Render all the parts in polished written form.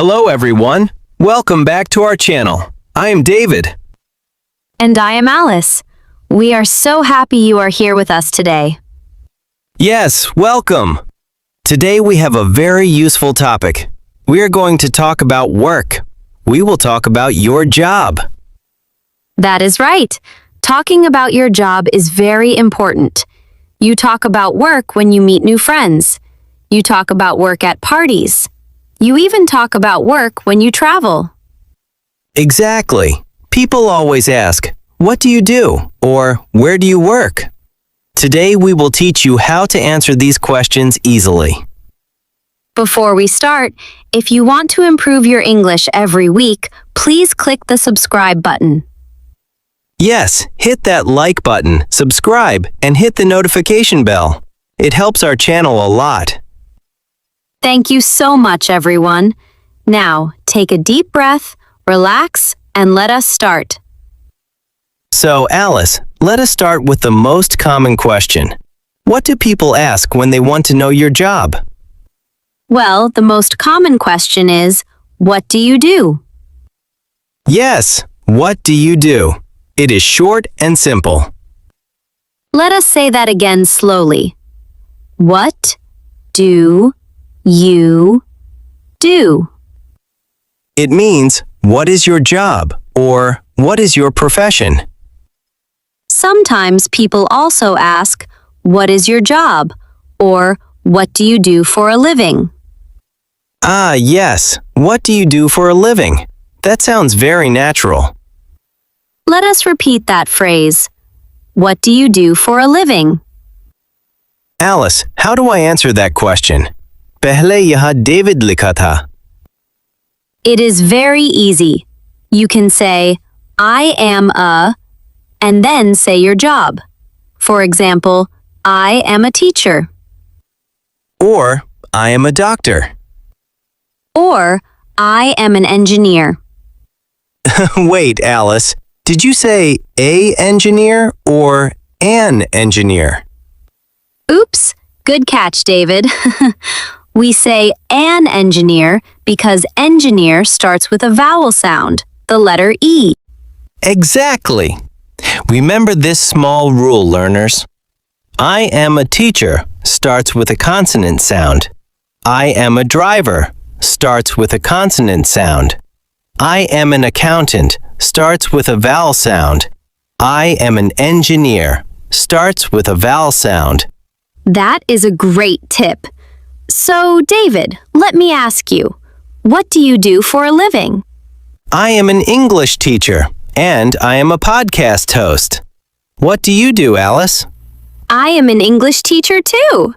Hello everyone. Welcome back to our channel. I am David. And I am Alice. We are so happy you are here with us today. Yes, welcome. Today we have a very useful topic. We are going to talk about work. We will talk about your job. That is right. Talking about your job is very important. You talk about work when you meet new friends. You talk about work at parties. You even talk about work when you travel. Exactly. People always ask, "What do you do?" or "Where do you work?" Today we will teach you how to answer these questions easily. Before we start, if you want to improve your English every week, please click the subscribe button. Yes, hit that like button, subscribe, and hit the notification bell. It helps our channel a lot. Thank you so much, everyone. Now, take a deep breath, relax, and let us start. So, Alice, let us start with the most common question. What do people ask when they want to know your job? Well, the most common question is, what do you do? Yes, what do you do? It is short and simple. Let us say that again slowly. What do you do? It means, what is your job? Or, what is your profession? Sometimes people also ask, what is your job? Or, what do you do for a living? Ah, yes. What do you do for a living? That sounds very natural. Let us repeat that phrase. What do you do for a living? Alice, how do I answer that question? Pehle yaha David likha tha. It is very easy. You can say, I am a, and then say your job. For example, I am a teacher. Or, I am a doctor. Or, I am an engineer. Wait, Alice. Did you say a engineer or an engineer? Oops, good catch, David. We say an engineer because engineer starts with a vowel sound, the letter E. Exactly. Remember this small rule, learners. I am a teacher starts with a consonant sound. I am a driver starts with a consonant sound. I am an accountant starts with a vowel sound. I am an engineer starts with a vowel sound. That is a great tip. So, David, let me ask you, what do you do for a living? I am an English teacher, and I am a podcast host. What do you do, Alice? I am an English teacher too.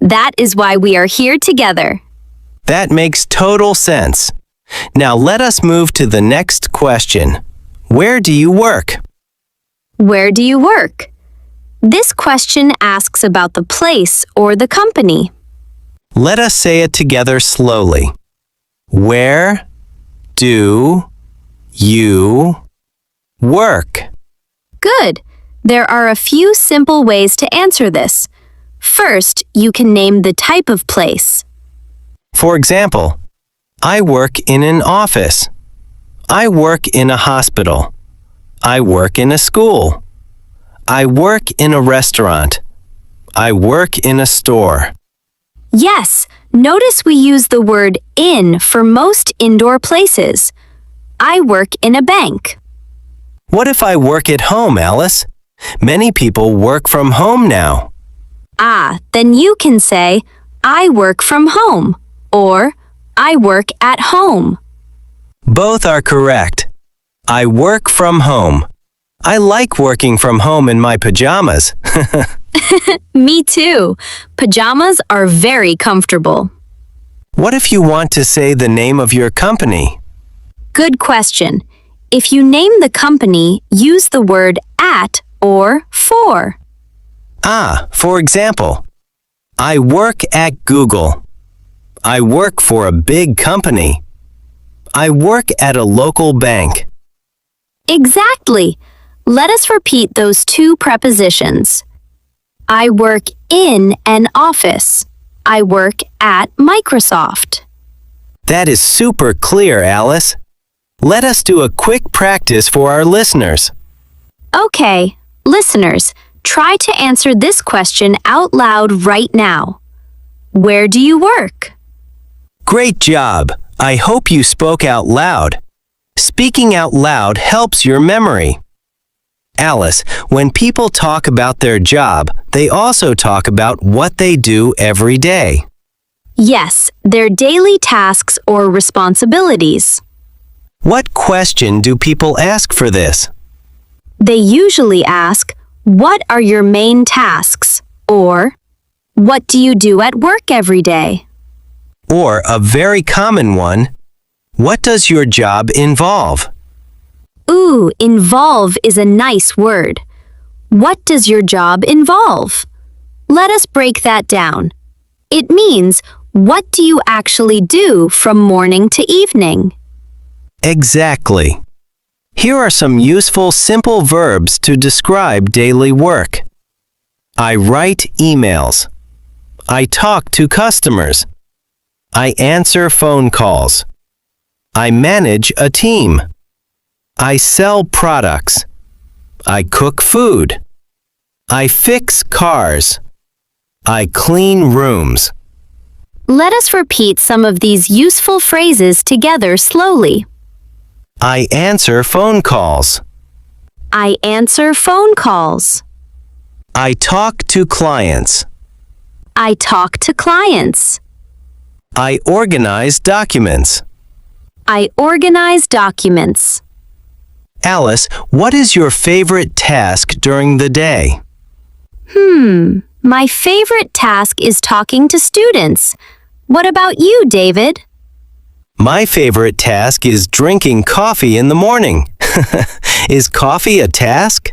That is why we are here together. That makes total sense. Now let us move to the next question. Where do you work? Where do you work? This question asks about the place or the company. Let us say it together slowly. Where do you work? Good. There are a few simple ways to answer this. First, you can name the type of place. For example, I work in an office. I work in a hospital. I work in a school. I work in a restaurant. I work in a store. Yes, notice we use the word in for most indoor places. I work in a bank. What if I work at home, Alice? Many people work from home now. Ah, then you can say, I work from home, or I work at home. Both are correct. I work from home. I like working from home in my pajamas. Me too. Pajamas are very comfortable. What if you want to say the name of your company? Good question. If you name the company, use the word at or for. Ah, for example, I work at Google. I work for a big company. I work at a local bank. Exactly. Let us repeat those two prepositions. I work in an office. I work at Microsoft. That is super clear, Alice. Let us do a quick practice for our listeners. Okay, listeners, try to answer this question out loud right now. Where do you work? Great job. I hope you spoke out loud. Speaking out loud helps your memory. Alice, when people talk about their job, they also talk about what they do every day. Yes, their daily tasks or responsibilities. What question do people ask for this? They usually ask, "What are your main tasks?" or "What do you do at work every day?" Or a very common one, what does your job involve? Ooh, involve is a nice word. What does your job involve? Let us break that down. It means, what do you actually do from morning to evening? Exactly. Here are some useful simple verbs to describe daily work. I write emails. I talk to customers. I answer phone calls. I manage a team. I sell products. I cook food. I fix cars. I clean rooms. Let us repeat some of these useful phrases together slowly. I answer phone calls. I answer phone calls. I talk to clients. I talk to clients. I organize documents. I organize documents. Alice, what is your favorite task during the day? My favorite task is talking to students. What about you, David? My favorite task is drinking coffee in the morning. Is coffee a task?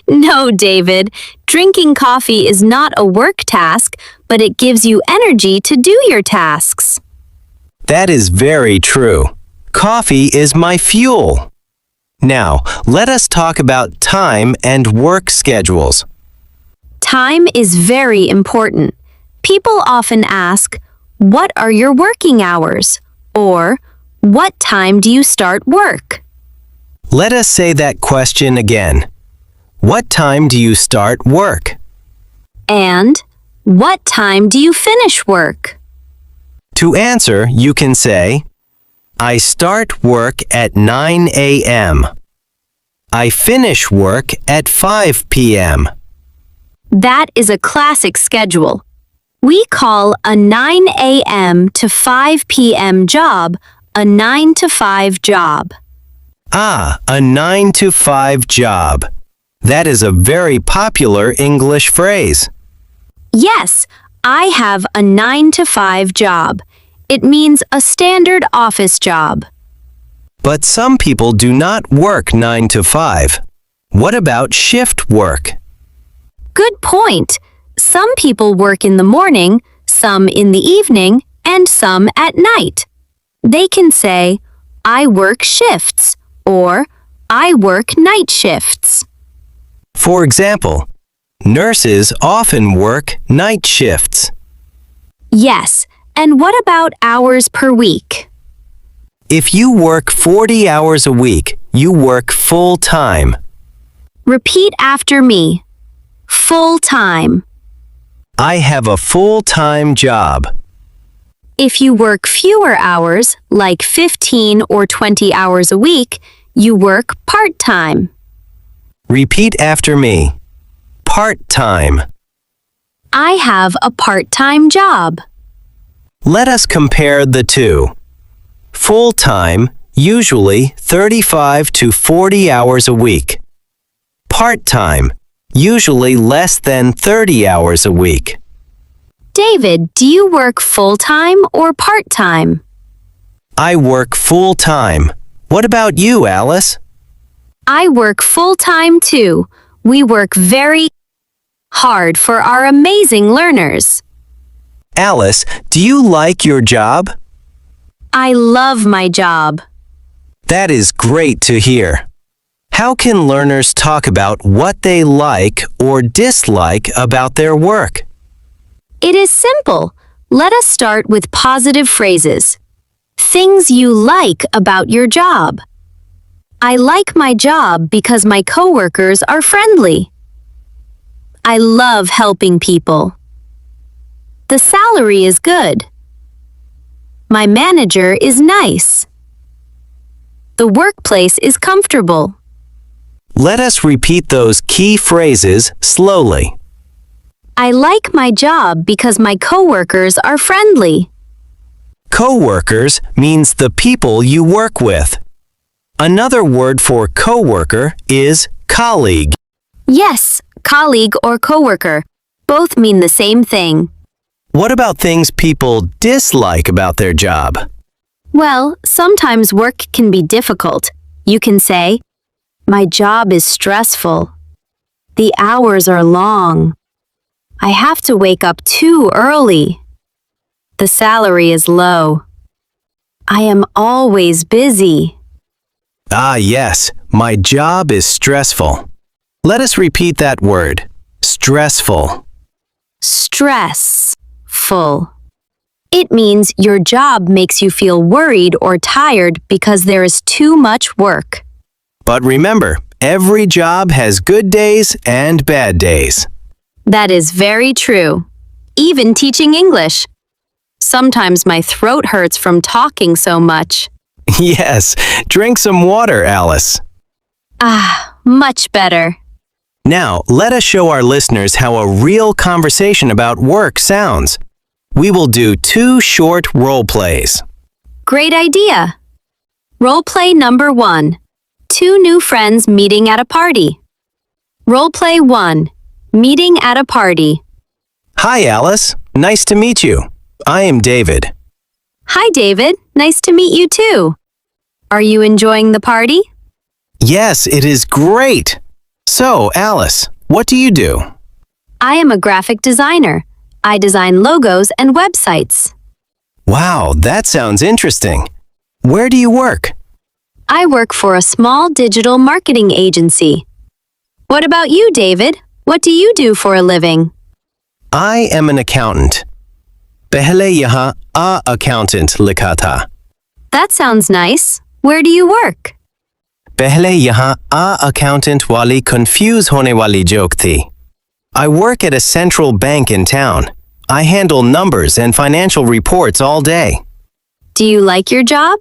No, David. Drinking coffee is not a work task, but it gives you energy to do your tasks. That is very true. Coffee is my fuel. Now, let us talk about time and work schedules. Time is very important. People often ask, "What are your working hours?" or "What time do you start work?" Let us say that question again. What time do you start work? And "What time do you finish work?" To answer, you can say, I start work at 9 a.m. I finish work at 5 p.m. That is a classic schedule. We call a 9 a.m. to 5 p.m. job a 9 to 5 job. Ah, a 9 to 5 job. That is a very popular English phrase. Yes, I have a 9 to 5 job. It means a standard office job. But some people do not work 9 to 5. What about shift work? Good point. Some people work in the morning, some in the evening, and some at night. They can say, "I work shifts," or "I work night shifts." For example, nurses often work night shifts. Yes, and what about hours per week? If you work 40 hours a week, you work full time. Repeat after me. Full time. I have a full-time job. If you work fewer hours, like 15 or 20 hours a week, you work part-time. Repeat after me. Part-time. I have a part-time job. Let us compare the two. Full-time, usually 35 to 40 hours a week. Part-time, usually less than 30 hours a week. David, do you work full-time or part-time? I work full-time. What about you, Alice? I work full-time too. We work very hard for our amazing learners. Alice, do you like your job? I love my job. That is great to hear. How can learners talk about what they like or dislike about their work? It is simple. Let us start with positive phrases. Things you like about your job. I like my job because my coworkers are friendly. I love helping people. The salary is good. My manager is nice. The workplace is comfortable. Let us repeat those key phrases slowly. I like my job because my coworkers are friendly. Coworkers means the people you work with. Another word for coworker is colleague. Yes, colleague or coworker. Both mean the same thing. What about things people dislike about their job? Well, sometimes work can be difficult. You can say, my job is stressful. The hours are long. I have to wake up too early. The salary is low. I am always busy. Ah, yes, my job is stressful. Let us repeat that word, stressful. Stressful. It means your job makes you feel worried or tired because there is too much work. But remember, every job has good days and bad days. That is very true. Even teaching English. Sometimes my throat hurts from talking so much. Yes, drink some water, Alice. Ah, much better. Now, let us show our listeners how a real conversation about work sounds. We will do 2 short role plays. Great idea. Role play number 1. 2 new friends meeting at a party. Role play 1. Meeting at a party. Hi, Alice. Nice to meet you. I am David. Hi, David. Nice to meet you too. Are you enjoying the party? Yes, it is great. So, Alice, what do you do? I am a graphic designer. I design logos and websites. Wow, that sounds interesting. Where do you work? I work for a small digital marketing agency. What about you, David? What do you do for a living? I am an accountant. पहले यहाँ a accountant लिखा था. That sounds nice. Where do you work? पहले यहाँ a accountant वाली confuse होने वाली joke थी. I work at a central bank in town. I handle numbers and financial reports all day. Do you like your job?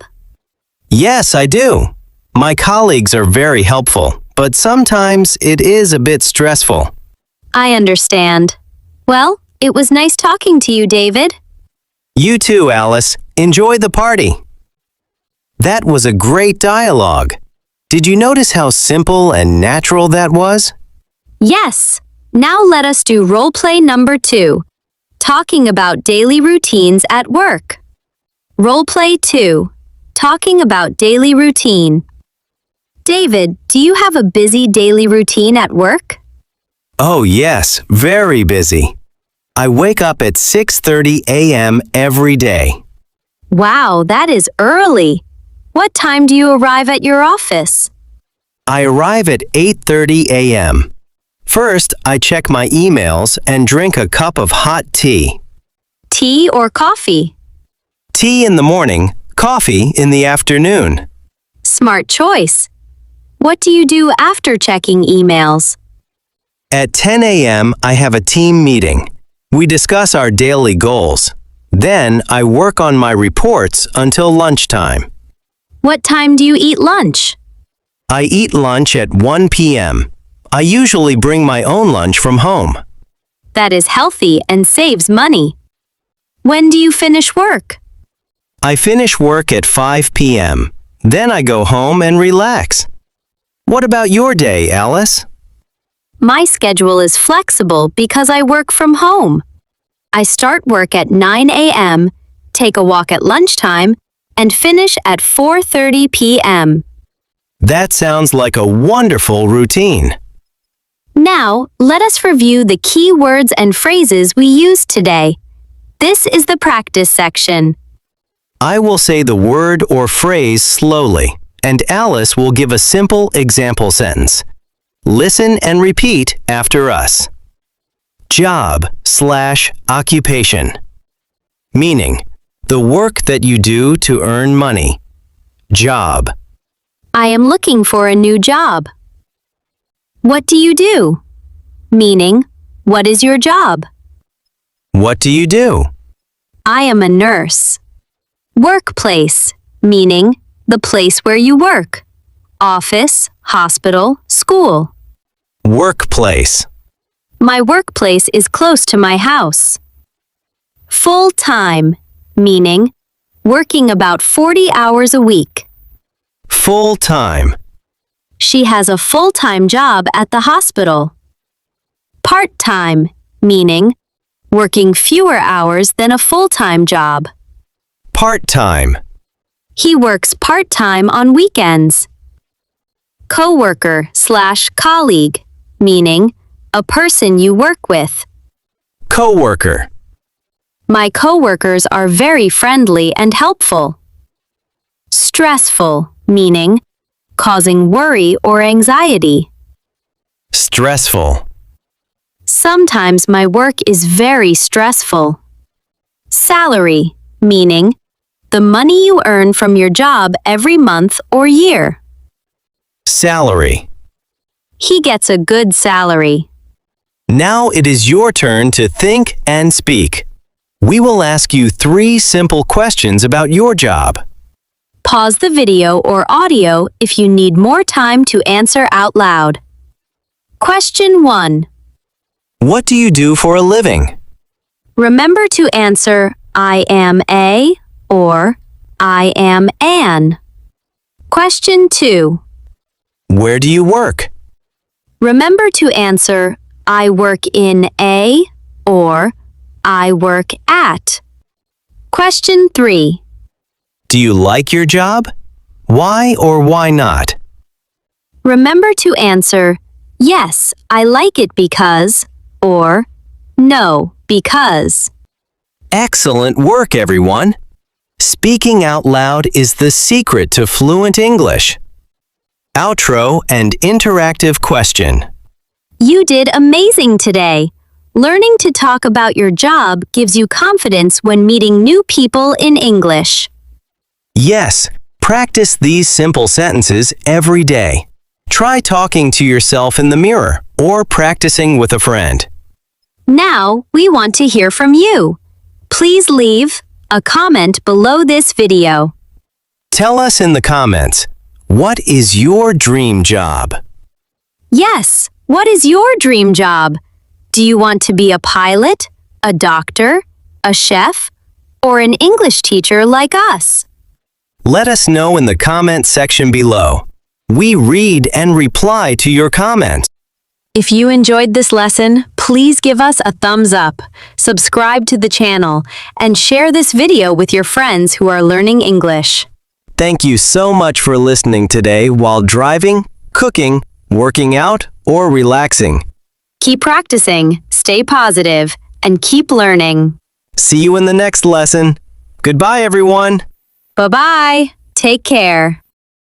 Yes, I do. My colleagues are very helpful, but sometimes it is a bit stressful. I understand. Well, it was nice talking to you, David. You too, Alice. Enjoy the party. That was a great dialogue. Did you notice how simple and natural that was? Yes. Now let us do role play number 2. Talking about daily routines at work. Role play 2. Talking about daily routine. David, do you have a busy daily routine at work? Oh, yes, very busy. I wake up at 6:30 a.m. every day. Wow, that is early. What time do you arrive at your office? I arrive at 8:30 a.m. First, I check my emails and drink a cup of hot tea. Tea or coffee? Tea in the morning, coffee in the afternoon. Smart choice. What do you do after checking emails? At 10 a.m., I have a team meeting. We discuss our daily goals. Then I work on my reports until lunchtime. What time do you eat lunch? I eat lunch at 1 p.m. I usually bring my own lunch from home. That is healthy and saves money. When do you finish work? I finish work at 5 p.m. Then I go home and relax. What about your day, Alice? My schedule is flexible because I work from home. I start work at 9 a.m., take a walk at lunchtime, and finish at 4:30 p.m. That sounds like a wonderful routine. Now, let us review the key words and phrases we used today. This is the practice section. I will say the word or phrase slowly, and Alice will give a simple example sentence. Listen and repeat after us. Job/occupation. Meaning, The work that you do to earn money. Job. I am looking for a new job. What do you do? Meaning, what is your job? What do you do? I am a nurse. Workplace, meaning the place where you work. Office, hospital, school. Workplace. My workplace is close to my house. Full-time, meaning working about 40 hours a week. Full-time. She has a full-time job at the hospital. Part-time, meaning working fewer hours than a full-time job. Part-time. He works part-time on weekends. Coworker/colleague, meaning a person you work with. Coworker. My coworkers are very friendly and helpful. Stressful, meaning causing worry or anxiety. Stressful. Sometimes my work is very stressful. Salary, meaning the money you earn from your job every month or year. Salary. He gets a good salary. Now it is your turn to think and speak. We will ask you 3 simple questions about your job. Pause the video or audio if you need more time to answer out loud. Question 1. What do you do for a living? Remember to answer I am a or I am an. Question 2. Where do you work? Remember to answer I work in a or I work at. Question 3. Do you like your job? Why or why not? Remember to answer yes, I like it because or no, because. Excellent work, everyone! Speaking out loud is the secret to fluent English. Outro and interactive question. You did amazing today. Learning to talk about your job gives you confidence when meeting new people in English. Yes, practice these simple sentences every day. Try talking to yourself in the mirror or practicing with a friend. Now, we want to hear from you. Please leave a comment below this video. Tell us in the comments, what is your dream job? Yes, what is your dream job? Do you want to be a pilot, a doctor, a chef, or an English teacher like us? Let us know in the comment section below. We read and reply to your comments. If you enjoyed this lesson, please give us a thumbs up, subscribe to the channel, and share this video with your friends who are learning English. Thank you so much for listening today while driving, cooking, working out, or relaxing. Keep practicing, stay positive, and keep learning. See you in the next lesson. Goodbye, everyone. Bye-bye. Take care.